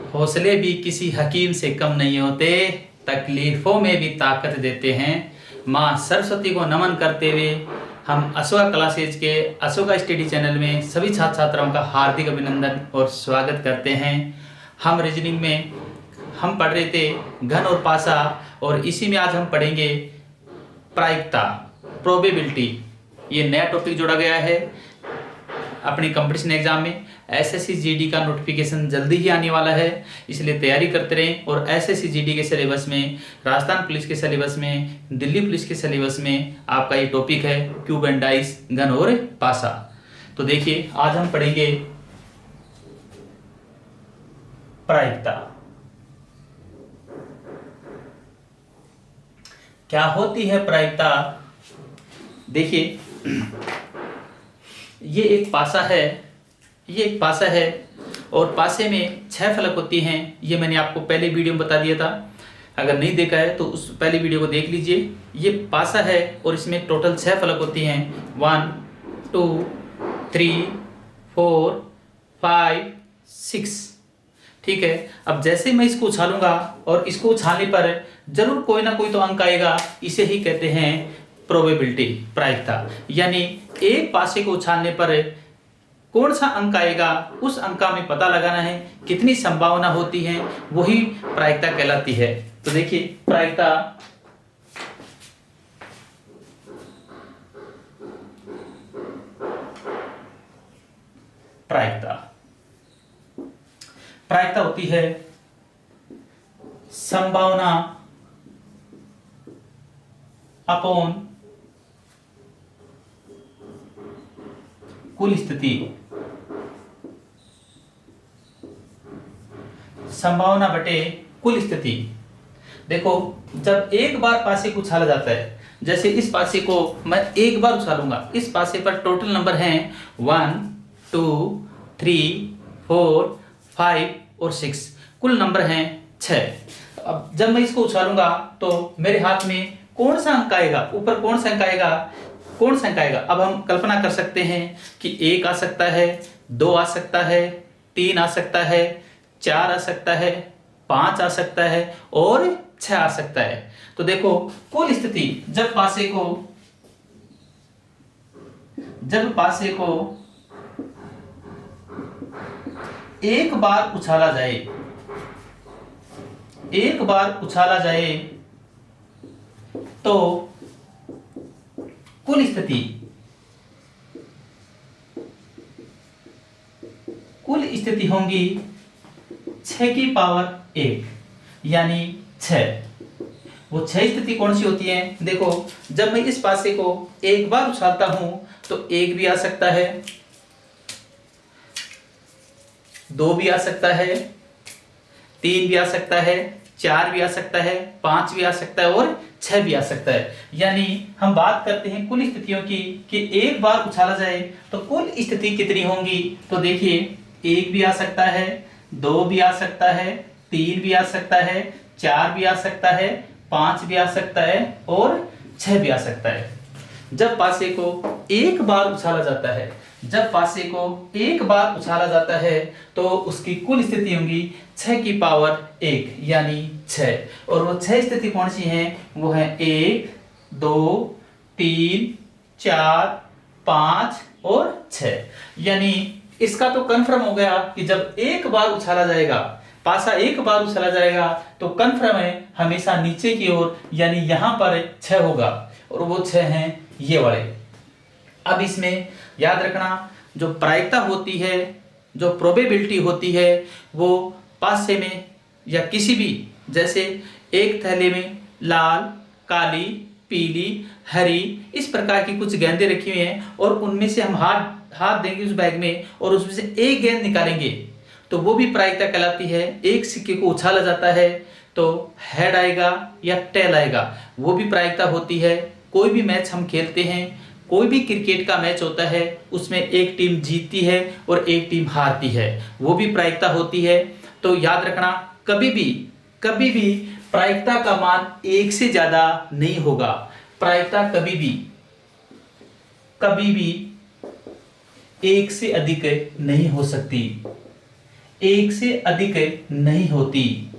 हौसले भी किसी हकीम से कम नहीं होते, तकलीफों में भी ताकत देते हैं। माँ सरस्वती को नमन करते हुए हम अशोका क्लासेज के अशोका स्टडी चैनल में सभी छात्र छात्राओं का हार्दिक अभिनंदन और स्वागत करते हैं। हम रीजनिंग में हम पढ़ रहे थे घन और पासा, और इसी में आज हम पढ़ेंगे प्रायिकता, प्रोबेबिलिटी। ये नया टॉपिक जोड़ा गया है अपनी कंपटीशन एग्जाम में। एसएससी जीडी का नोटिफिकेशन जल्दी ही आने वाला है, इसलिए तैयारी करते रहें। और एसएससी जीडी के सिलेबस में, राजस्थान पुलिस के सिलेबस में, दिल्ली पुलिस के सिलेबस में आपका ये टॉपिक है क्यूब एंड डाइस, घन और पासा। तो देखिए आज हम पढ़ेंगे प्रायिकता। क्या होती है प्रायिकता? देखिए ये एक पासा है, और पासे में 6 फलक होती हैं। ये मैंने आपको पहले वीडियो में बता दिया था, अगर नहीं देखा है तो उस पहले वीडियो को देख लीजिए। ये पासा है और इसमें टोटल 6 फलक होती हैं, 1 2 3 4 5 6। ठीक है, अब जैसे मैं इसको उछालूंगा और इसको उछालने पर जरूर कोई ना कोई तो अंक आएगा, इसे ही कहते हैं प्रोबेबिलिटी, प्रायिकता। यानी एक पासे को उछालने पर कौन सा अंक आएगा, उस अंक का हमें पता लगाना है, कितनी संभावना होती है, वही प्रायिकता कहलाती है। तो देखिए प्रायिकता प्रायिकता होती है संभावना अपॉन कुल स्थिति। संभावना बटे कुल स्थिति। देखो जब एक बार पासे को उछाला जाता है, जैसे इस पासे को मैं एक बार उछालूंगा, इस पासे पर टोटल नंबर हैं 1 2 3 4 5 और 6, कुल नंबर हैं 6। अब जब मैं इसको उछालूंगा तो मेरे हाथ में कौन सा अंक आएगा, ऊपर कौन सा अंक आएगा? अब हम कल्पना कर सकते हैं कि 1 आ सकता है, 2 आ सकता है, 3 आ सकता है, 4 आ सकता है, 5 आ सकता है और 6 आ सकता है। तो देखो कुल स्थिति, जब पासे को एक बार उछाला जाए तो कुल स्थिति होंगी 6 की पावर 1, यानी 6। वो 6 स्थिति कौन सी होती है? देखो जब मैं इस पासे को एक बार उछालता हूं तो 1 भी आ सकता है, 2 भी आ सकता है, 3 भी आ सकता है, 4 भी आ सकता है, 5 भी आ सकता है और 6 भी आ सकता है। यानी हम बात करते हैं कुल स्थितियों की कि एक बार उछाला जाए तो कुल स्थिति कितनी होंगी। तो देखिए 1 भी आ सकता है, 2 भी आ सकता है, 3 भी आ सकता है, 4 भी आ सकता है, 5 भी आ सकता है और 6 भी आ सकता है। जब पासे को एक बार उछाला जाता है तो उसकी कुल स्थिति होंगी 6 की पावर 1, यानी 6। और वो 6 स्थिति कौन सी हैं? वो है 1 2 3 4 5 और 6। यानी इसका तो कंफर्म हो गया कि जब एक बार उछाला जाएगा, पासा एक बार उछाला जाएगा तो कंफर्म है हमेशा नीचे की ओर, यानी यहां पर 6 होगा, और वो 6 हैं ये वाले। अब इसमें याद रखना, जो प्रायिकता होती है, जो प्रोबेबिलिटी होती है, वो पासे में या किसी भी, जैसे एक थैले में लाल, काली, पीली, हरी, इस प्रकार की कुछ गेंदें रखी हुई हैं, और उनमें से हम हाथ देंगे उस बैग में और उसमें से एक गेंद निकालेंगे, तो वो भी प्रायिकता कहलाती है। एक सिक्के को उछाला जाता है तो हेड आएगा या टेल आएगा, वो भी प्रायिकता होती है। कोई भी मैच हम खेलते हैं, कोई भी क्रिकेट का मैच होता है, उसमें एक टीम जीतती है और एक टीम हारती है, वो भी प्रायिकता होती है। तो याद रखना, कभी भी प्रायिकता का मान 1 से ज्यादा नहीं होगा। प्रायिकता कभी भी 1 से अधिक नहीं हो सकती। एक से अधिक नहीं होती।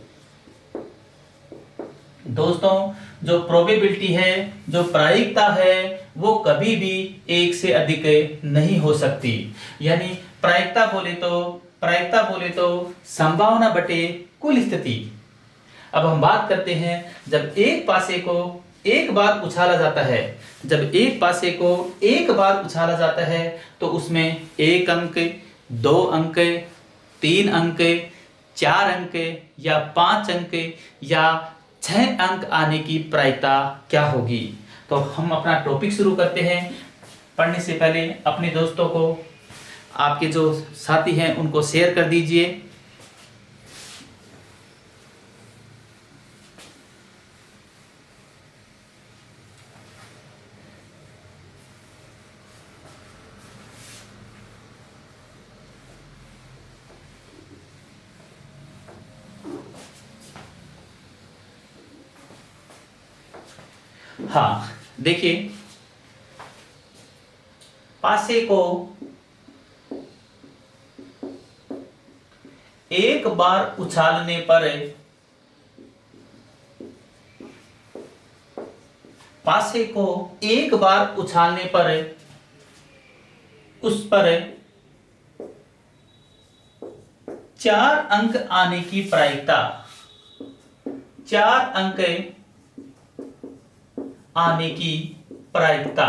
दोस्तों, जो प्रोबेबिलिटी है, जो प्रायिकता है, वो कभी भी एक से अधिक नहीं हो सकती। यानी प्रायिकता बोले तो संभावना बटे कुल स्थिति। अब हम बात करते हैं, जब एक पासे को एक बार उछाला जाता है, तो उसमें 1 अंक, 2 अंक, 3 अंक, 4 अंक या 5 अंक या 6 अंक आने की प्रायिकता क्या होगी। तो हम अपना टॉपिक शुरू करते हैं। पढ़ने से पहले अपने दोस्तों को, आपके जो साथी हैं उनको शेयर कर दीजिए। हाँ, देखिए, पासे को एक बार उछालने पर उस पर 4 अंक आने की प्रायिकता, 4 अंक आने की प्रायिकता।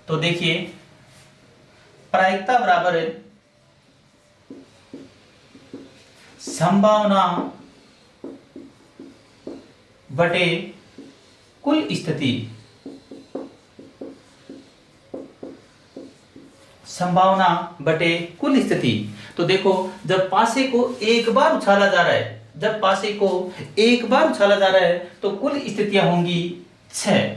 तो देखिए, प्रायिकता बराबर है संभावना बटे कुल स्थिति। संभावना बटे कुल स्थिति। तो देखो, जब पासे को एक बार उछाला जा रहा है, तो कुल स्थितियां होंगी 6,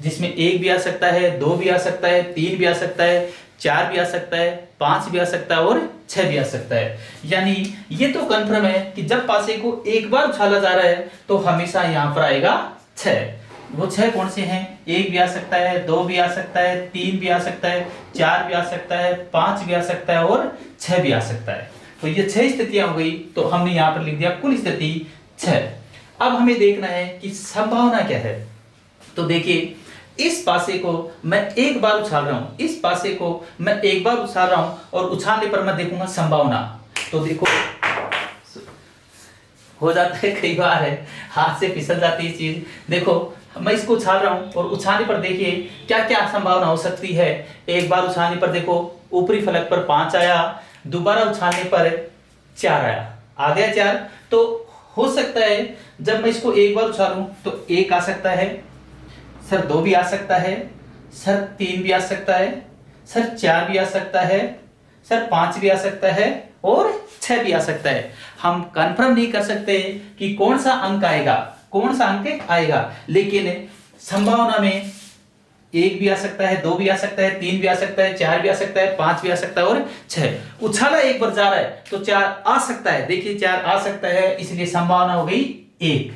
जिसमें 1 भी आ सकता है, 2 भी आ सकता है, 3 भी आ सकता है, 4 भी आ सकता है, 5 भी आ सकता है और 6 भी आ सकता है। यानी ये तो कंफर्म है कि जब पासे को एक बार उछाला जा रहा है तो हमेशा यहां पर आएगा 6। वो 6 कौन से हैं? 1 भी आ सकता है, 2 भी आ सकता है, 3 भी आ सकता है, 4 भी आ सकता है, 5 भी आ सकता है और 6 भी आ सकता है। तो ये 6 स्थितियां हो गई। तो हमने यहां पर लिख दिया कुल स्थिति 6। अब हमें देखना है कि संभावना क्या है। तो देखिए, इस पासे को मैं एक बार उछाल रहा हूं, और उछालने पर मैं देखूंगा संभावना। तो देखो, हो जाता है कई बार है, हाथ से फिसल जाती है चीज। देखो, मैं इसको उछाल रहा हूं और उछालने पर देखिए क्या क्या संभावना हो सकती है। एक बार उछालने पर देखो ऊपरी फलक पर 5 आया, दोबारा उछालने पर 4 आया, आ गया 4। तो हो सकता है जब मैं इसको एक बार उछालूं तो 1 आ सकता है, सर 2 भी आ सकता है, सर 3 भी आ सकता है, सर 4 भी आ सकता है, सर 5 भी आ सकता है और 6 भी आ सकता है। हम कंफर्म नहीं कर सकते कि कौन सा अंक आएगा, लेकिन संभावना में 1 भी आ सकता है, 2 भी आ सकता है, 3 भी आ सकता है, 4 भी आ सकता है, 5 भी आ सकता है और 6। उछाला एक बार जा रहा है तो 4 आ सकता है। देखिए 4 आ सकता है, इसलिए संभावना हो गई 1।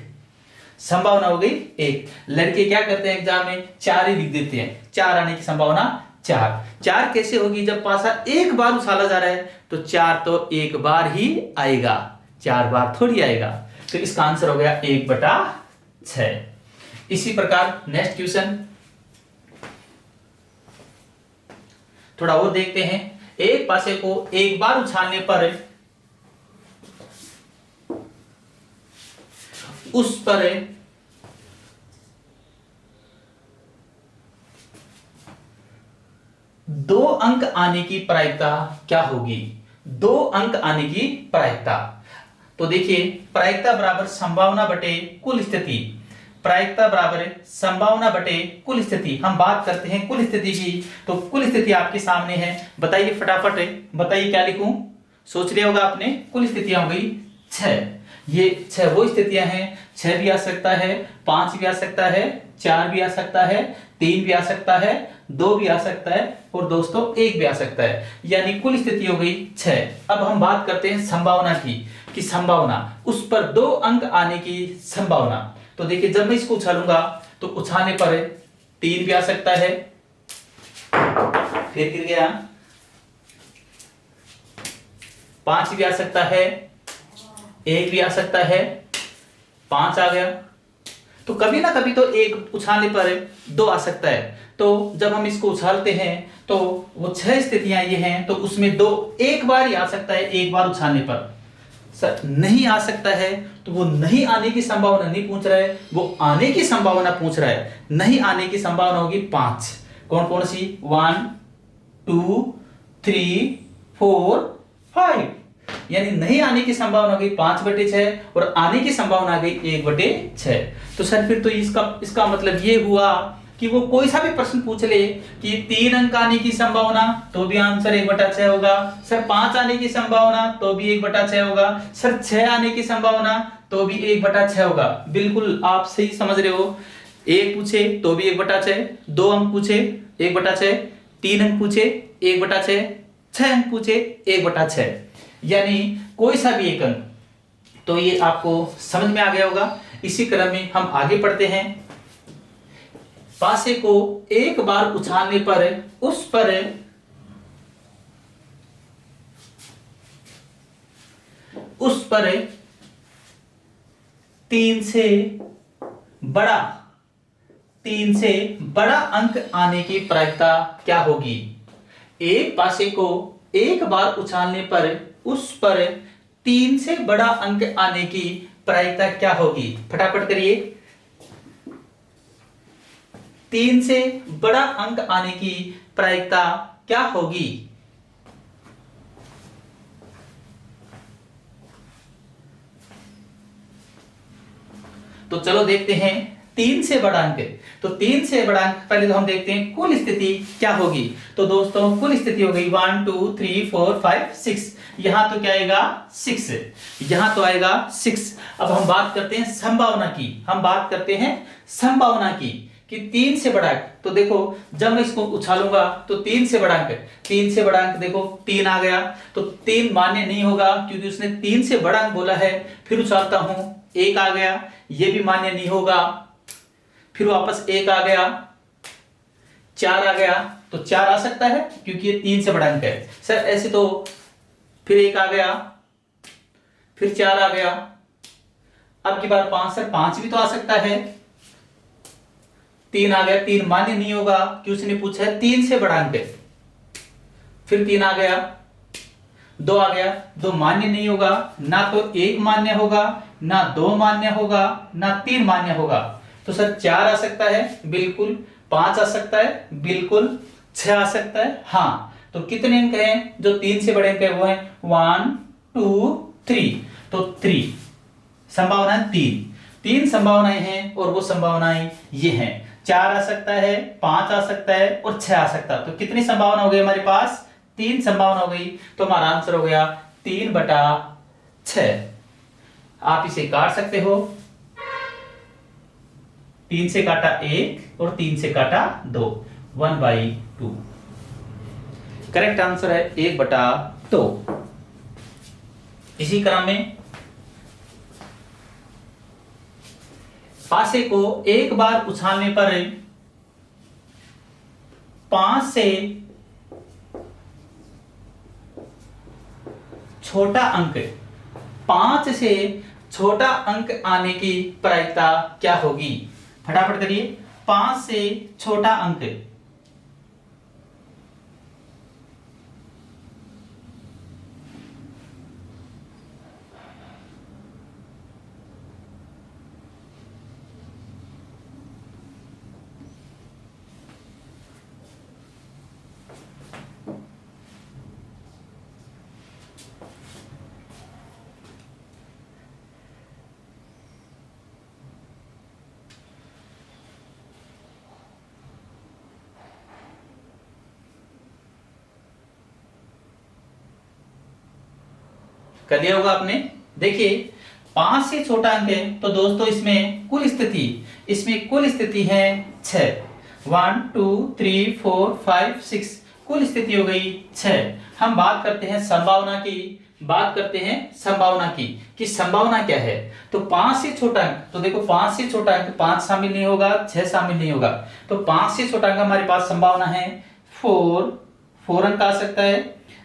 लड़के क्या करते हैं एग्जाम में? 4 ही लिख देते हैं, 4 आने की संभावना 4 कैसे होगी? जब पासा एक बार उछाला जा रहा है तो 4 तो एक बार ही आएगा, 4 बार थोड़ी आएगा। तो इसका आंसर हो गया 1/6। इसी प्रकार नेक्स्ट क्वेश्चन थोड़ा और देखते हैं। एक पासे को एक बार उछालने पर उस पर 2 अंक आने की प्रायिकता क्या होगी? 2 अंक आने की प्रायिकता। तो देखिए, प्रायिकता बराबर संभावना बटे कुल स्थिति। हम बात करते हैं कुल स्थिति की। तो कुल स्थिति आपके सामने है, बताइए फटाफट, बताइए क्या लिखूं? सोच लिया होगा आपने। कुल स्थितियां हो गई 6। ये 6 वो स्थितियां हैं, 6 भी आ सकता है, 5 भी आ सकता है, 4 भी आ सकता है, 3 भी आ सकता है, 2 भी आ सकता है और दोस्तों 1 भी आ सकता है। यानी कुल स्थिति हो गई 6। अब हम बात करते हैं संभावना की, कि संभावना उस पर 2 अंक आने की संभावना। तो देखिए, जब मैं इसको उछालूंगा तो उछालने पर 3 भी आ सकता है, फिर गिर गया, 5 भी आ सकता है, 1 भी आ सकता है, 5 आ गया। तो कभी ना कभी तो एक उछालने पर 2 आ सकता है। तो जब हम इसको उछालते हैं तो वो 6 स्थितियां ये हैं, तो उसमें 2 एक बार ही आ सकता है, एक बार उछालने पर। सर नहीं आ सकता है तो वो नहीं आने की संभावना नहीं पूछ रहा है, वो आने की संभावना पूछ रहा है। नहीं आने की संभावना होगी 5। कौन कौन सी? 1 2 3 4 5। यानी नहीं आने की संभावना हो गई 5/6 और आने की संभावना आ गई 1/6। तो सर फिर तो इसका मतलब ये हुआ कि वो कोई सा भी प्रश्न पूछ ले कि 3 अंक आने की संभावना, तो भी आंसर 1/6 होगा। सर 5 आने की संभावना, तो भी 1/6 होगा। सर 6 आने की संभावना, तो भी 1/6 होगा। बिल्कुल आप सही समझ रहे हो। 1 पूछे तो भी 1/6, 2 अंक पूछे 1/6, 3 अंक पूछे 1/6, 6 अंक पूछे 1/6, यानी कोई सा भी एक अंक। तो ये आपको समझ में आ गया होगा। इसी क्रम में हम आगे बढ़ते हैं। पासे को एक बार उछालने पर उस पर तीन से बड़ा अंक आने की प्रायिकता क्या होगी? एक पासे को एक बार उछालने पर उस पर 3 से बड़ा अंक आने की प्रायिकता क्या होगी? फटाफट करिए। 3 से बड़ा अंक आने की प्रायिकता क्या होगी? तो चलो देखते हैं 3 से बड़ा अंक। तो 3 से बड़ा अंक पहले तो हम देखते हैं कुल स्थिति क्या होगी। तो दोस्तों कुल स्थिति हो गई 1 2 3 4 5 6। यहां तो क्या आएगा? 6। यहां तो आएगा 6। अब हम बात करते हैं संभावना की। कि 3 से बड़ा अंक। तो देखो जब मैं इसको उछालूंगा तो 3 से बड़ा अंक देखो 3 आ गया। तो 3 मान्य नहीं होगा क्योंकि उसने 3 से बड़ा अंक बोला है। फिर उछालता हूं, 1 आ गया, ये भी मान्य नहीं होगा। फिर वापस 1 आ गया, 4 आ गया। तो 4 आ सकता है क्योंकि ये 3 से बड़ा अंक है। सर ऐसे तो फिर 1 आ गया, फिर 4 आ गया, अब की बार 5। सर 5 भी तो आ सकता है। 3 आ गया, 3 मान्य नहीं होगा कि उसने पूछा है 3 से बड़ा अंक है। फिर 3 आ गया, 2 आ गया, 2 मान्य नहीं होगा। ना तो 1 मान्य होगा, ना 2 मान्य होगा, ना 3 मान्य होगा। तो सर 4 आ सकता है बिल्कुल, 5 आ सकता है बिल्कुल, 6 आ सकता है। हाँ, तो कितने अंक हैं जो 3 से बड़े अंक है? वो है 1 2 3। तो 3 संभावना 3 संभावनाएं हैं और वो संभावनाएं ये हैं। 4 आ सकता है, 5 आ सकता है और 6 आ सकता है। तो कितनी संभावना हो गई हमारे पास? 3 संभावना हो गई। तो हमारा आंसर हो गया 3/6। आप इसे काट सकते हो। 3 से काटा 1 और 3 से काटा 2, 1/2। करेक्ट आंसर है 1/2। इसी क्रम में पासे को एक बार उछालने पर 5 से छोटा अंक 5 से छोटा अंक आने की प्रायिकता क्या होगी? फटाफट करिए। 5 से छोटा अंक। कर लिया होगा आपने। देखिए 5 से छोटा अंक है तो दोस्तों इसमें कुल स्थिति है 6। 1 2 3 4 5 6, कुल स्थिति हो गई 6। हम बात करते हैं संभावना की। कि संभावना क्या है? तो 5 से छोटा अंक, तो देखो 5 से छोटा अंक 5 शामिल नहीं होगा, 6 शामिल नहीं होगा। तो 5 से छोटा अंक हमारे पास संभावना है 4 अंक आ सकता है,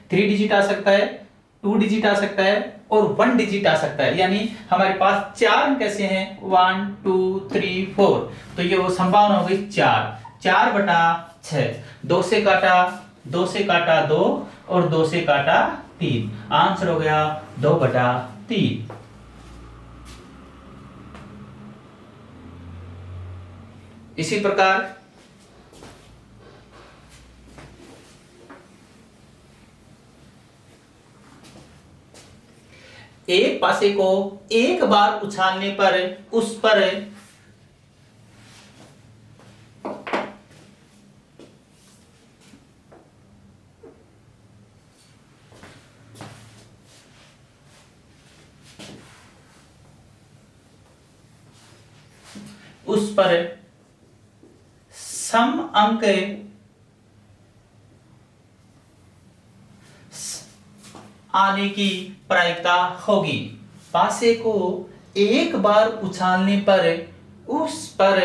3 डिजिट आ सकता है, 2 डिजिट आ सकता है और 1 डिजिट आ सकता है, यानी हमारे पास 4 अंक कैसे हैं 1 2 3 4। तो ये वो संभावना हो गई 4, 4/6। 2 से काटा 2 और 2 से काटा 3, आंसर हो गया 2/3। इसी प्रकार एक पासे को एक बार उछालने पर उस पर सम अंक आने की प्रायिकता होगी। पासे को एक बार उछालने पर उस पर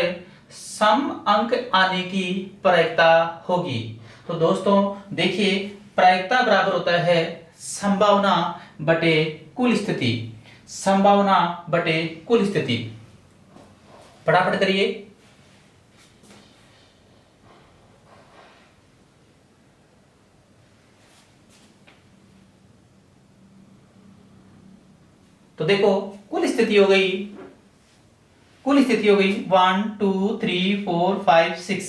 सम अंक आने की प्रायिकता होगी। तो दोस्तों देखिए, प्रायिकता बराबर होता है संभावना बटे कुल स्थिति। संभावना बटे कुल स्थिति। फटाफट करिए। तो देखो कुल स्थिति हो गई 1 2 3 4 5 6।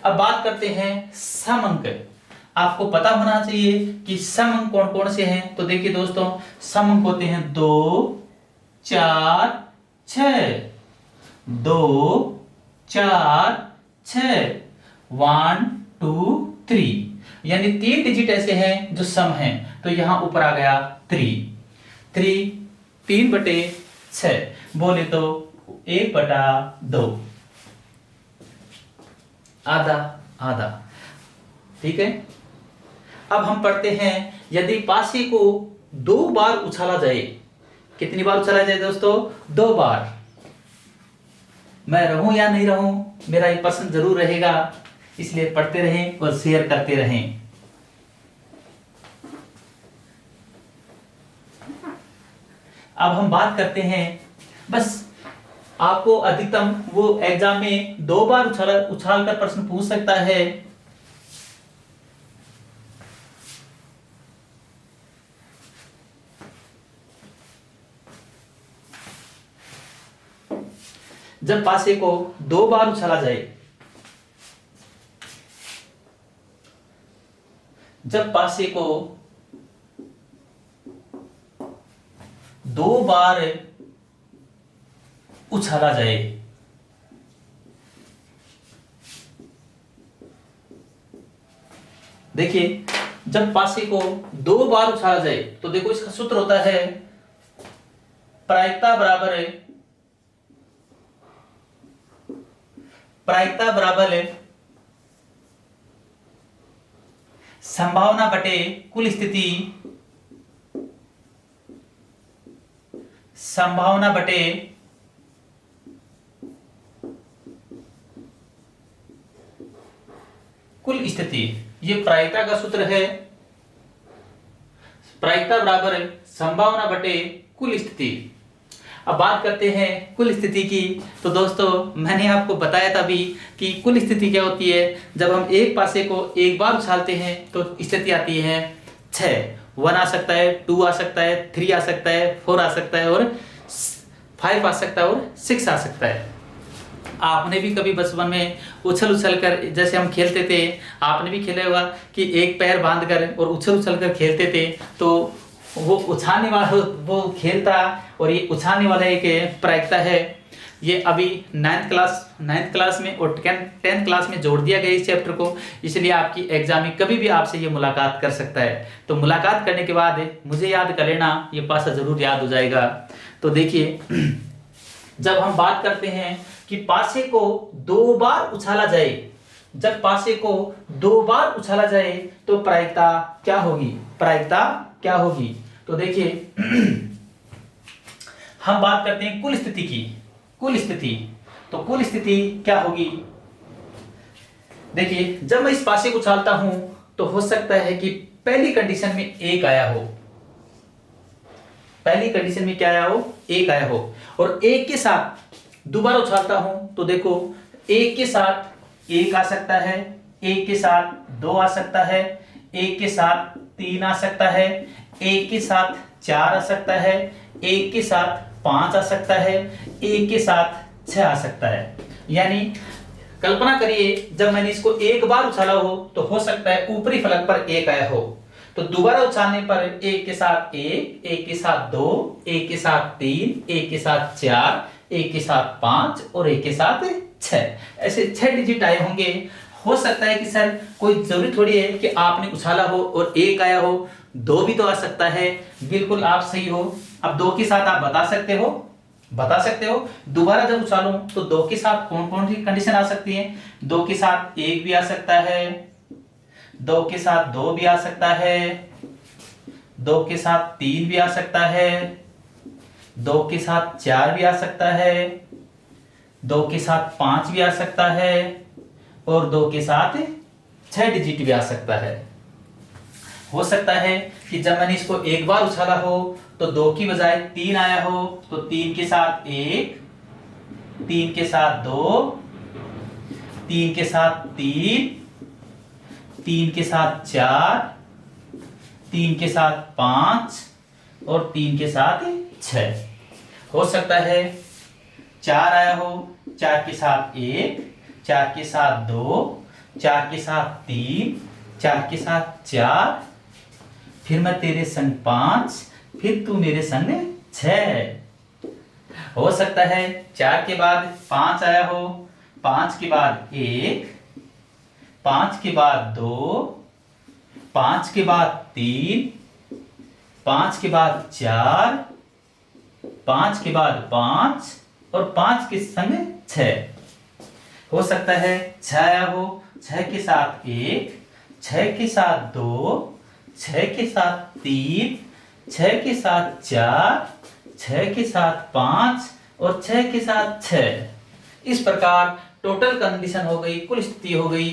अब बात करते हैं सम अंक। आपको पता होना चाहिए कि सम अंक कौन कौन से हैं। तो देखिए दोस्तों, सम अंक होते हैं 2 4 6, 2 4 6, 1 2 3, यानी 3 डिजिट ऐसे हैं जो सम हैं। तो यहां ऊपर आ गया 3 3/6, बोले तो 1/2, आधा आधा। ठीक है। अब हम पढ़ते हैं, यदि पासे को 2 बार उछाला जाए। कितनी बार उछाला जाए दोस्तों? 2 बार। मैं रहूं या नहीं रहूं, मेरा ये प्रश्न जरूर रहेगा, इसलिए पढ़ते रहें और शेयर करते रहें। अब हम बात करते हैं, बस आपको अधिकतम वो एग्जाम में 2 बार उछाल कर प्रश्न पूछ सकता है। जब पासे को 2 बार उछाला जाए, जब पासे को 2 बार उछाला जाए, देखिए जब पासे को 2 बार उछाला जाए तो देखो इसका सूत्र होता है प्रायिकता बराबर है संभावना बटे कुल स्थिति। संभावना बटे कुल स्थिति, ये प्रायिकता का सूत्र है। प्रायिकता बराबर है संभावना बटे कुल स्थिति। अब बात करते हैं कुल स्थिति की। तो दोस्तों मैंने आपको बताया था अभी कि कुल स्थिति क्या होती है। जब हम एक पासे को एक बार उछालते हैं तो स्थिति आती है 6। 1 आ सकता है, 2 आ सकता है, 3 आ सकता है, 4 आ सकता है और 5 आ सकता है और 6 आ सकता है। आपने भी कभी बचपन में उछल कर, जैसे हम खेलते थे, आपने भी खेला होगा कि एक पैर बांध कर और उछल कर खेलते थे। तो वो उछालने वाला वो खेलता, और ये उछालने वाला एक प्रायिकता है। ये अभी 9th क्लास में और 10th क्लास में जोड़ दिया गया इस चैप्टर को, इसलिए आपकी एग्जाम में कभी भी आपसे ये मुलाकात कर सकता है। तो मुलाकात करने के बाद मुझे याद कर लेना, ये पासा जरूर याद हो जाएगा। तो देखिए जब हम बात करते हैं कि पासे को 2 बार उछाला जाए, जब पासे को 2 बार उछाला जाए तो प्रायिकता क्या होगी? प्रायिकता क्या होगी? तो देखिए हम बात करते हैं कुल स्थिति की। कुल स्थिति, तो कुल स्थिति क्या होगी? देखिए जब मैं इस पासे को उछालता हूं तो हो सकता है कि पहली कंडीशन में एक आया हो, पहली कंडीशन में क्या आया हो, एक आया हो, और एक के साथ दोबारा उछालता हूं तो देखो एक के साथ एक आ सकता है, एक के साथ दो आ सकता है, एक के साथ तीन आ सकता है, एक के साथ चार आ सकता है, एक के साथ पांच आ सकता है, एक के साथ छह आ सकता है। यानी कल्पना करिए जब मैंने इसको एक बार उछाला हो तो हो सकता है ऊपरी फलक पर एक आया हो, तो दोबारा उछालने पर एक के साथ एक के साथ दो, एक के साथ तीन, एक के साथ चार, एक के साथ पांच और एक के साथ छह, ऐसे 6 डिजिट आए होंगे। हो सकता है कि सर कोई जरूरी थोड़ी है कि आपने उछाला हो और एक आया हो, दो भी तो आ सकता है। बिल्कुल आप सही हो। अब दो के साथ आप बता सकते हो दोबारा जब उछालूं तो दो के साथ कौन कौन सी कंडीशन आ सकती है। दो के साथ एक भी आ सकता है, दो के साथ दो भी आ सकता है, दो के साथ तीन भी आ सकता है, दो के साथ चार भी आ सकता है, दो के साथ पांच भी आ सकता है, और दो के साथ 6 डिजिट भी आ सकता है। हो सकता है कि जब मैंने इसको एक बार उछाला हो तो दो की बजाय तीन आया हो, तो तीन के साथ एक, तीन के साथ दो, तीन के साथ तीन, तीन के साथ चार, तीन के साथ पांच और तीन के साथ छह। हो सकता है चार आया हो, चार के साथ एक, चार के साथ दो, चार के साथ तीन, चार के साथ चार, फिर मैं तेरे संग पांच, फिर तू मेरे संग छह। हो सकता है चार के बाद पांच आया हो, पांच के बाद एक, पांच के बाद दो, पांच के बाद तीन, पांच के बाद चार, पांच के बाद पांच और पांच के संग छह। हो सकता है छह आया हो, छह के साथ एक, छह के साथ दो, छह के साथ तीन, छह के साथ चार, छह के साथ पांच और छह के साथ छह। इस प्रकार टोटल कंडीशन हो गई, कुल स्थिति हो गई।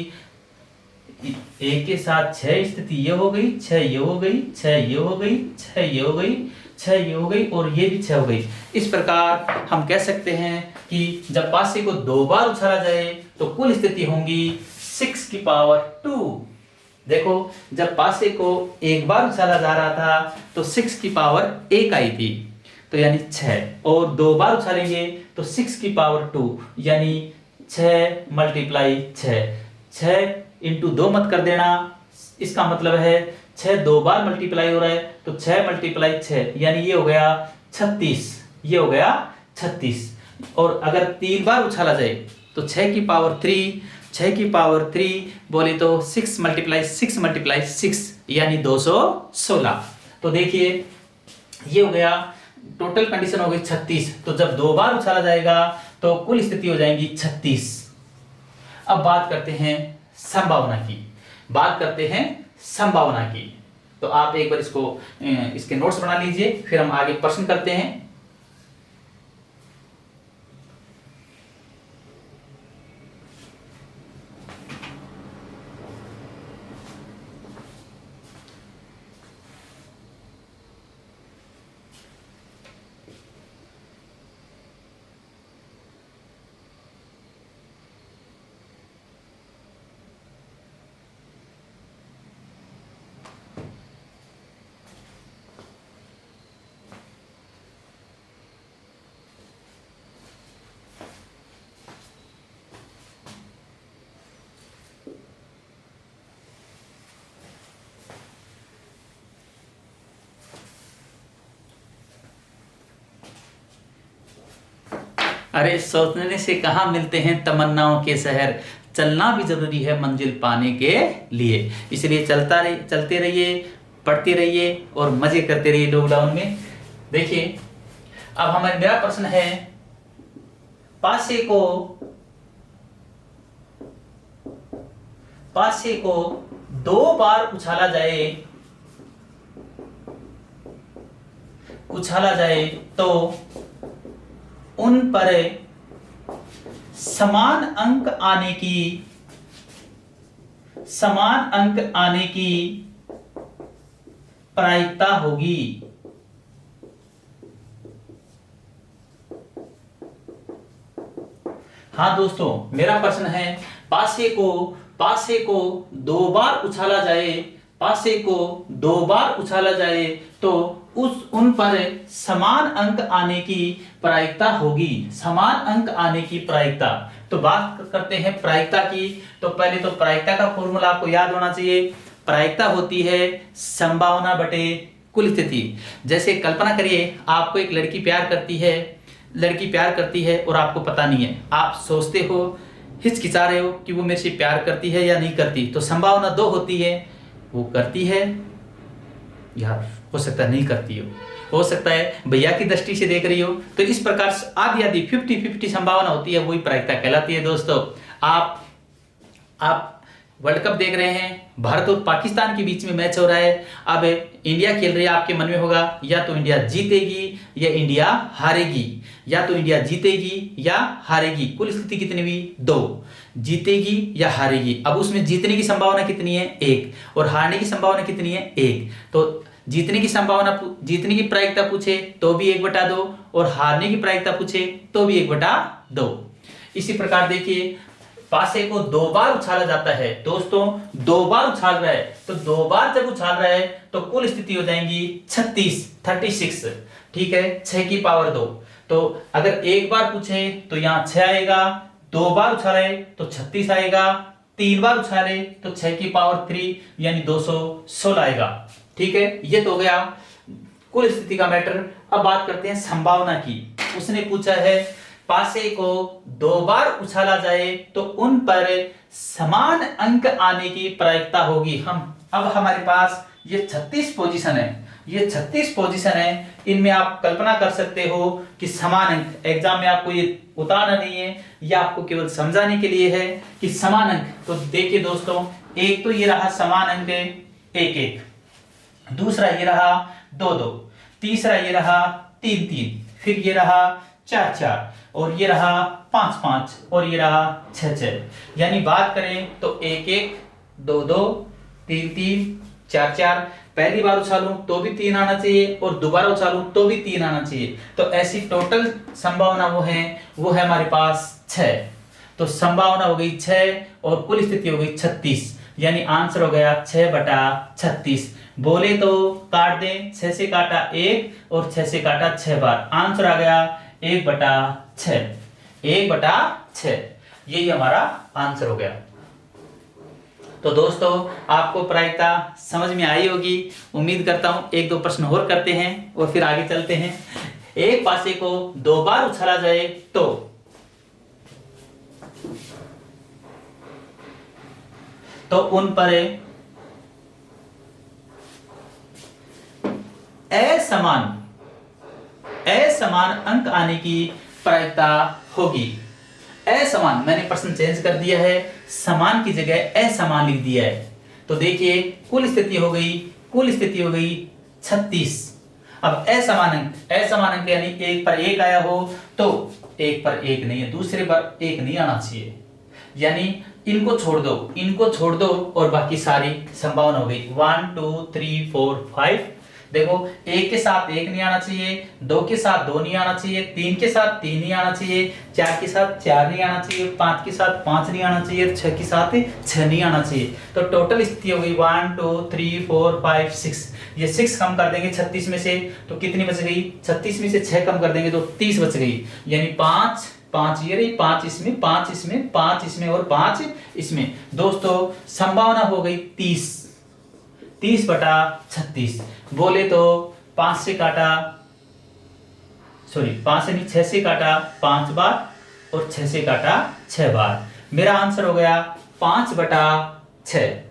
एक के साथ छह स्थिति ये हो गई, छह ये हो गई, छह ये हो गई, छह ये हो गई, छह ये हो गई और ये भी छह हो गई। इस प्रकार हम कह सकते हैं कि जब पासे को दो बार उछाला जाए तो कुल स्थिति होंगी 6 की पावर 2। देखो जब पासे को एक बार उछाला जा रहा था तो 6 की पावर 1 आई थी, तो यानी 6, और दो बार उछालेंगे तो 6 की पावर 2 यानी 6 मल्टीप्लाई 6, 6 इंटू 2 मत कर देना, इसका मतलब है 6 दो बार मल्टीप्लाई हो रहा है तो 6 मल्टीप्लाई 6 यानी ये हो गया 36, ये हो गया 36। और अगर 3 बार उछाला जाए तो 6 की पावर 3, 6 की पावर 3 बोले तो 6 मल्टीप्लाई 6 मल्टीप्लाई 6 यानी 216। तो देखिए ये हो गया, टोटल कंडीशन हो गई 36। तो जब दो बार उछाला जाएगा तो कुल स्थिति हो जाएगी 36। अब बात करते हैं संभावना की, बात करते हैं संभावना की। तो आप एक बार इसको इसके नोट्स बना लीजिए, फिर हम आगे प्रश्न करते हैं। अरे सोचने से कहाँ मिलते हैं तमन्नाओं के शहर, चलना भी जरूरी है मंजिल पाने के लिए। इसलिए चलते रहिए, पढ़ते रहिए और मजे करते रहिए लॉकडाउन में। देखिए अब हमारा मेरा प्रश्न है, पासे को दो बार उछाला जाए तो उन पर समान अंक आने की प्रायिकता होगी। हाँ दोस्तों, मेरा प्रश्न है, पासे को दो बार उछाला जाए, पासे को दो बार उछाला जाए तो उन पर समान अंक आने की प्रायिकता होगी। समान अंक आने की प्रायिकता। तो बात करते हैं प्रायिकता की। तो पहले तो प्रायिकता का फॉर्मूला आपको याद होना चाहिए। प्रायिकता होती है संभावना बटे कुल स्थिति। जैसे कल्पना करिए, आपको एक लड़की प्यार करती है और आपको पता नहीं है। आप सोचते हो, हिचकिचा रहे हो कि वो मेरे से प्यार करती है या नहीं करती। तो संभावना 2 होती है, वो करती है या हो सकता है नहीं करती हो सकता है भैया की दृष्टि से देख रही हो। तो इस प्रकार आधी आधी 50-50 संभावना होती है, वही प्रायिकता कहलाती है। दोस्तों, आप वर्ल्ड कप देख रहे हैं, भारत और पाकिस्तान के बीच में मैच हो रहा है। अब इंडिया खेल रही है, आपके मन में होगा या तो इंडिया जीतेगी या इंडिया हारेगी, या तो इंडिया जीतेगी या हारेगी। कुल स्थिति कितनी हुई? 2। जीतेगी या हारेगी। अब उसमें जीतने की संभावना कितनी है? 1। और हारने की संभावना कितनी है? 1। तो जीतने की प्रायिकता पूछे तो भी 1/2 और हारने की प्रायिकता पूछे तो भी 1/2। इसी प्रकार देखिए, पासे को 2 बार उछाला जाता है। दोस्तों, 2 बार उछाल रहा है, तो 2 बार जब उछाल रहा है तो कुल स्थिति हो जाएंगी 36। ठीक है, 6 की पावर 2। तो अगर 1 बार पूछे तो यहां 6 आएगा, 2 बार उछाले तो 36 आएगा, 3 बार उछाले तो 6 की पावर 3 यानी 216 आएगा। ठीक है, ये तो हो गया कुल स्थिति का मैटर। अब बात करते हैं संभावना की। उसने पूछा है, पासे को 2 बार उछाला जाए तो उन पर समान अंक आने की प्रायिकता होगी। अब हमारे पास ये 36 पोजीशन है, इनमें आप कल्पना कर सकते हो कि समान अंक। एग्जाम में आपको ये उतारना नहीं है, ये आपको केवल समझाने के लिए है कि समान अंक। तो देखिए दोस्तों, एक तो ये रहा समान अंक 1-1, दूसरा ये रहा 2-2, तीसरा ये रहा 3-3, फिर ये रहा 4-4, और ये रहा 5-5, और ये रहा 6-6। यानी बात करें तो 1-1, 2-2, 3-3, 4-4। पहली बार उछालूं तो भी 3 आना चाहिए और दोबारा उछालूं तो भी 3 आना चाहिए। तो ऐसी टोटल संभावना वो है हमारे पास 6। तो संभावना हो गई 6 और कुल स्थिति हो गई 36। यानी आंसर हो गया 6/36। बोले तो काट दें, 6 से काटा 1 और 6 से काटा 6 बार, आंसर आ गया 1/6। 1/6, यही हमारा आंसर हो गया। तो दोस्तों, आपको प्रायिकता समझ में आई होगी, उम्मीद करता हूं। 1-2 प्रश्न और करते हैं और फिर आगे चलते हैं। एक पासे को 2 बार उछाला जाए तो उन पर असमान अंक आने की प्रायिकता होगी। असमान, मैंने प्रश्न चेंज कर दिया है, समान की जगह असमान लिख दिया है। तो देखिए, कुल स्थिति हो गई 36। अब असमान अंक यानी 1 पर 1 आया हो तो 1 पर 1 नहीं है, दूसरे पर 1 नहीं आना चाहिए। यानी इनको छोड़ दो और बाकी सारी संभावना हो गई 1 2 3 4 5। देखो, 1 के साथ 1 नहीं आना चाहिए, 2 के साथ 2 नहीं आना चाहिए, 3 के साथ 3 नहीं आना चाहिए, 4 के साथ 4 नहीं आना चाहिए, 5 के साथ 5 नहीं आना चाहिए, 6 के साथ 6 नहीं आना चाहिए। तो टोटल स्थिति हो गई 1 2 3 4 5 6। ये 6 कम कर देंगे 36 में से तो कितनी बच गई? 36 में से 6 कम कर देंगे तो 30 बच गई। यानी 5 5 ये रही, 5 इसमें, 5 इसमें, 5 इसमें और 5 इसमें। दोस्तों, संभावना हो गई 30/36। बोले तो 5 से नहीं 6 से काटा 5 बार और 6 से काटा 6 बार। मेरा आंसर हो गया 5/6।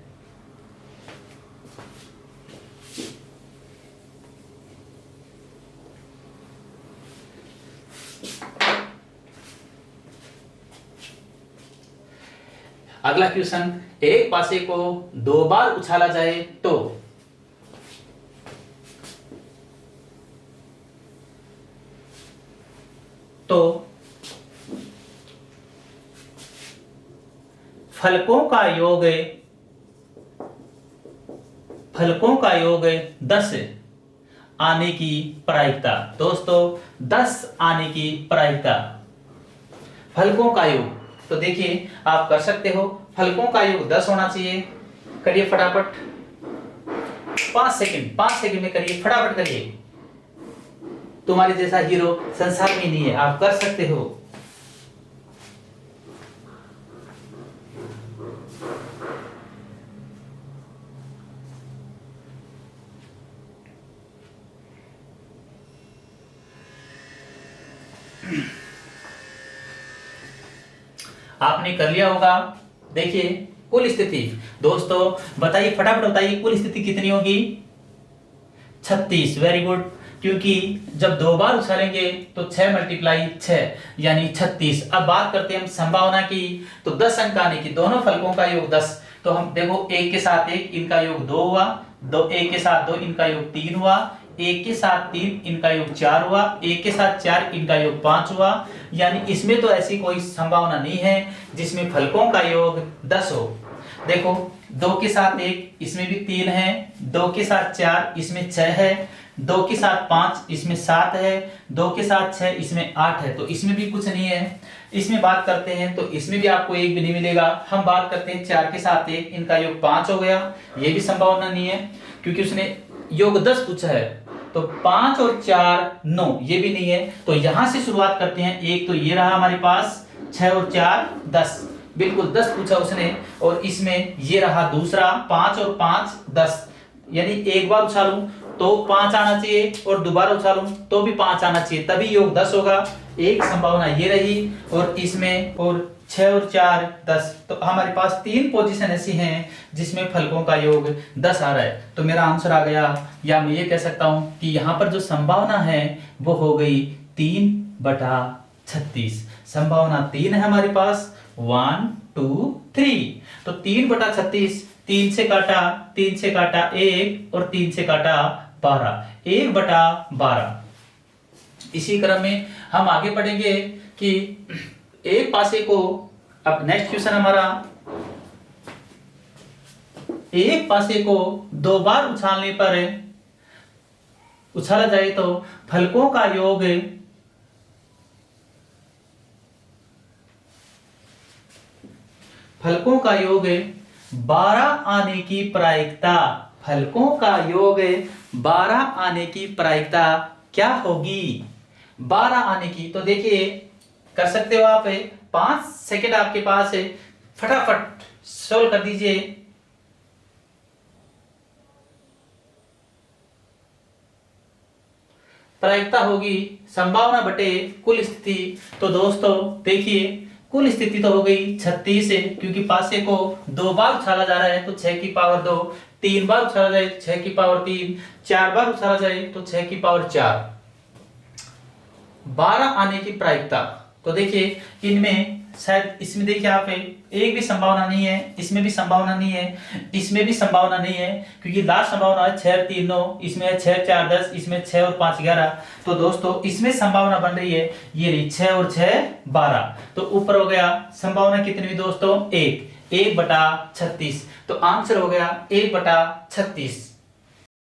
अगला क्वेश्चन, एक पासे को 2 बार उछाला जाए तो फलकों का योग फलकों का योग 10 आने की प्रायिकता। दोस्तों 10 आने की प्रायिकता, फलकों का योग। तो देखिए आप कर सकते हो, फलकों का योग 10 होना चाहिए। करिए फटाफट, 5 सेकंड में करिए, फटाफट करिए। तुम्हारे जैसा हीरो संसार में नहीं है, आप कर सकते हो। आपने कर लिया होगा। देखिए कुल स्थिति, दोस्तों बताइए फटाफट बताइए, कुल स्थिति कितनी होगी? 36। वेरी गुड, क्योंकि जब 2 बार उछालेंगे तो 6 मल्टीप्लाई 6 यानी 36। अब बात करते हैं हम संभावना की। तो 10 अंक आने की, दोनों फलकों का योग 10। तो हम देखो, एक के साथ एक, इनका योग 2 हुआ, दो एक के साथ 2, इनका योग 3 हुआ, एक के साथ 3, इनका योग 4 हुआ, एक के साथ 4, इनका योग 5 हुआ। यानी इसमें तो ऐसी कोई संभावना नहीं है जिसमें फलकों का योग 10 हो। देखो 2 के साथ 1, इसमें भी 3 है, 2 के साथ 4, इसमें 6 है, 2 के साथ 5, इसमें 7 है, 2 के साथ 6, इसमें 8 है। तो इसमें भी कुछ नहीं है। इसमें बात करते हैं तो इसमें भी आपको एक भी नहीं मिलेगा। हम बात करते हैं 4 के साथ 1, इनका योग 5 हो गया, ये भी संभावना नहीं है क्योंकि उसने योग 10 पूछा है। तो 5 और 4 9, ये भी नहीं है। तो यहां से शुरुआत करते हैं। एक तो ये रहा हमारे पास 6 और 4 10, बिल्कुल 10 पूछा उसने। और इसमें ये रहा दूसरा 5 और 5 10, यानी एक बार उछालूं तो 5 आना चाहिए और दोबारा उछालूं तो भी 5 आना चाहिए, तभी योग 10 होगा। एक संभावना ये रही। और इसमें और 6 और 4 10, तो हमारे पास 3 पोजीशन ऐसी हैं जिसमें फलकों का योग 10 आ रहा है। तो मेरा आंसर आ गया, या मैं ये कह सकता हूं कि यहां पर जो संभावना है वो हो गई 3/36। संभावना 3 है हमारे पास, 1 2 3। तो 3/36, 3 से काटा 1 और 3 से काटा 12, 1/12। इसी क्रम में हम आगे पढ़ेंगे कि एक पासे को, अब नेक्स्ट क्वेश्चन हमारा, एक पासे को 2 बार उछालने पर उछाला जाए तो फलकों का योग, फलकों का योग 12 आने की प्रायिकता, फलकों का योग 12 आने की प्रायिकता क्या होगी? 12 आने की। तो देखिए कर सकते हो आप, 5 सेकेंड आपके पास है, फटाफट सोल्व कर दीजिए। प्रायिकता होगी संभावना बटे कुल स्थिति। तो दोस्तों देखिए कुल स्थिति तो हो गई 36 है, क्योंकि पासे को 2 बार उछाला जा रहा है तो 6 की पावर 2, 3 बार उछाला जाए तो 6 की पावर 3, 4 बार उछाला जाए तो 6 की पावर 4। 12 आने की प्रायिकता। तो देखिए इनमें शायद, इसमें देखिए आप, एक भी संभावना नहीं है, इसमें भी संभावना नहीं है, इसमें भी संभावना नहीं है, क्योंकि लास्ट संभावना है 6 और 3 9, इसमें है 6 4 10, इसमें 6 और 5 11। तो दोस्तों इसमें संभावना बन रही है, ये रही 6 और 6 12। तो ऊपर हो गया संभावना कितनी हुई दोस्तों? 1/36। तो आंसर हो गया 1/36।